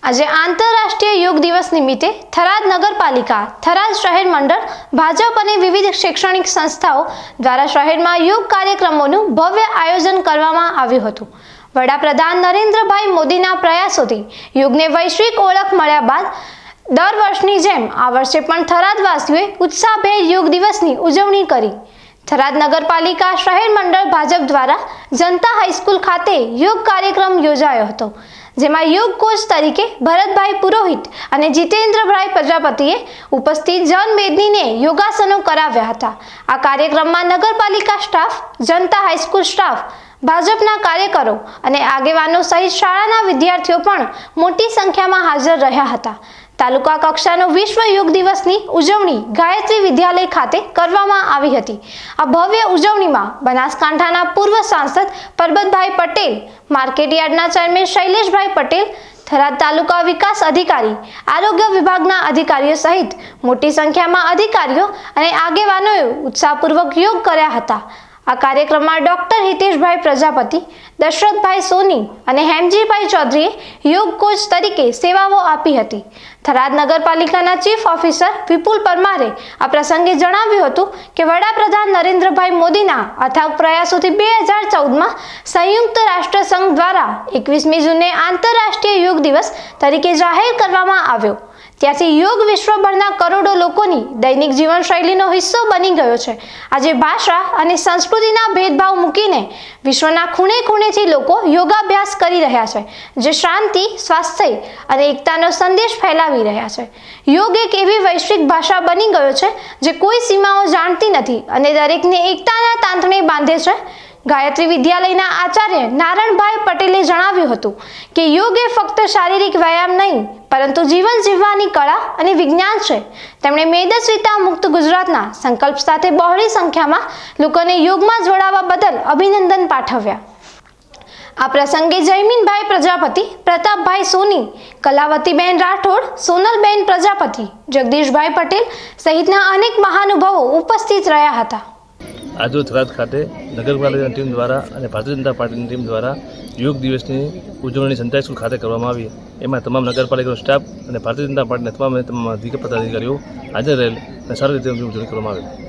આજે આંતરરાષ્ટ્રીય યોગ દિવસ નિમિત્તે થરાદ નગરપાલિકા, થરાદ શહેર મંડળ, ભાજપ અને વિવિધ શૈક્ષણિક સંસ્થાઓ દ્વારા શહેરમાં યોગ કાર્યક્રમોનું ભવ્ય આયોજન કરવામાં આવ્યું હતું। વડાપ્રધાન નરેન્દ્રભાઈ મોદીના પ્રયાસોથી યોગને વૈશ્વિક ઓળખ મળ્યા બાદ દર વર્ષની જેમ આ વર્ષે પણ થરાદવાસીઓએ ઉત્સાહભેર યોગ દિવસની ઉજવણી કરી। થરાદ નગરપાલિકા શહેર મંડળ ભાજપ દ્વારા જનતા હાઈસ્કૂલ ખાતે યોગ કાર્યક્રમ યોજાયો હતો, જેમાં યોગ કોચ તરીકે ભરતભાઈ પુરોહિત અને જીતેન્દ્રભાઈ પ્રજાપતિએ ઉપસ્થિત જનમેદનીને યોગાસનો કરાવ્યા હતા। આ કાર્યક્રમમાં નગરપાલિકા સ્ટાફ, જનતા હાઈસ્કૂલ સ્ટાફ, ભાજપના કાર્યકરો અને આગેવાનો સહિત શાળાના વિદ્યાર્થીઓ પણ મોટી સંખ્યામાં હાજર રહ્યા હતા। તાલુકા કક્ષાનો વિશ્વ યોગ દિવસની ઉજવણી ગાયત્રી વિદ્યાલય ખાતે કરવામાં આવી હતી। આ ભવ્ય ઉજવણીમાં બનાસકાંઠાના પૂર્વ સાંસદ પરબતભાઈ પટેલ, માર્કેટયાર્ડના ચેરમેન શૈલેષભાઈ પટેલ, થરાદ તાલુકા વિકાસ અધિકારી, આરોગ્ય વિભાગના અધિકારીઓ સહિત મોટી સંખ્યામાં અધિકારીઓ અને આગેવાનોએ ઉત્સાહપૂર્વક યોગ કર્યા હતા। આ કાર્યક્રમમાં ડોક્ટર હિતેશભાઈ પ્રજાપતિ, દશરથભાઈ સોની અને હેમજીભાઈ ચૌધરીએ યોગ કોચ તરીકે સેવાઓ આપી હતી। થરાદ નગરપાલિકાના ચીફ ઓફિસર વિપુલ પરમારે આ પ્રસંગે જણાવ્યું હતું કે વડાપ્રધાન નરેન્દ્રભાઈ મોદીના અથાગ પ્રયાસોથી 2014માં સંયુક્ત રાષ્ટ્ર સંઘ દ્વારા 21મી જૂને આંતરરાષ્ટ્રીય યોગ દિવસ તરીકે જાહેર કરવામાં આવ્યો। ત્યાંથી યોગ વિશ્વભરના કરોડો લોકોની દૈનિક જીવનશૈલીનો હિસ્સો બની ગયો છે। આજે ભાષા અને સંસ્કૃતિના ભેદભાવ મૂકીને વિશ્વના ખૂણે ખૂણેથી લોકો યોગાભ્યાસ કરી રહ્યા છે, જે શાંતિ, સ્વાસ્થ્ય અને એકતાનો સંદેશ ફેલાવી રહ્યા છે। યોગ એક એવી વૈશ્વિક ભાષા બની ગયો છે જે કોઈ સીમાઓ જાણતી નથી અને દરેકને એકતાના તાંતણે બાંધે છે। ગાયત્રી વિદ્યાલયના આચાર્ય નારણભાઈ પટેલે જણાવ્યું હતું કે યોગ એ ફક્ત શારીરિક વ્યાયામ નહીં, પરંતુ જીવન જીવવાની કળા અને વિજ્ઞાન છે। તેમણે મેદસ્વીતા મુક્ત ગુજરાતના સંકલ્પ સાથે બહોળી સંખ્યામાં લોકોને યોગમાં જોડાવા બદલ અભિનંદન પાઠવ્યા। આ પ્રસંગે જયમીનભાઈ પ્રજાપતિ, પ્રતાપભાઈ સોની, કલાવતીબેન રાઠોડ, સોનલબેન પ્રજાપતિ, જગદીશભાઈ પટેલ સહિતના અનેક મહાનુભાવો ઉપસ્થિત રહ્યા હતા। આજે થરાદ ખાતે નગરપાલિકાની ટીમ દ્વારા અને ભારતીય જનતા પાર્ટીની ટીમ દ્વારા યોગ દિવસની ઉજવણી જનતા સ્કૂલ ખાતે કરવામાં આવી। એમાં તમામ નગરપાલિકાનો સ્ટાફ અને ભારતીય જનતા પાર્ટીના તમામ પદાધિકારીઓ હાજર રહેલ અને સારી રીતે ઉજવણી કરવામાં આવી।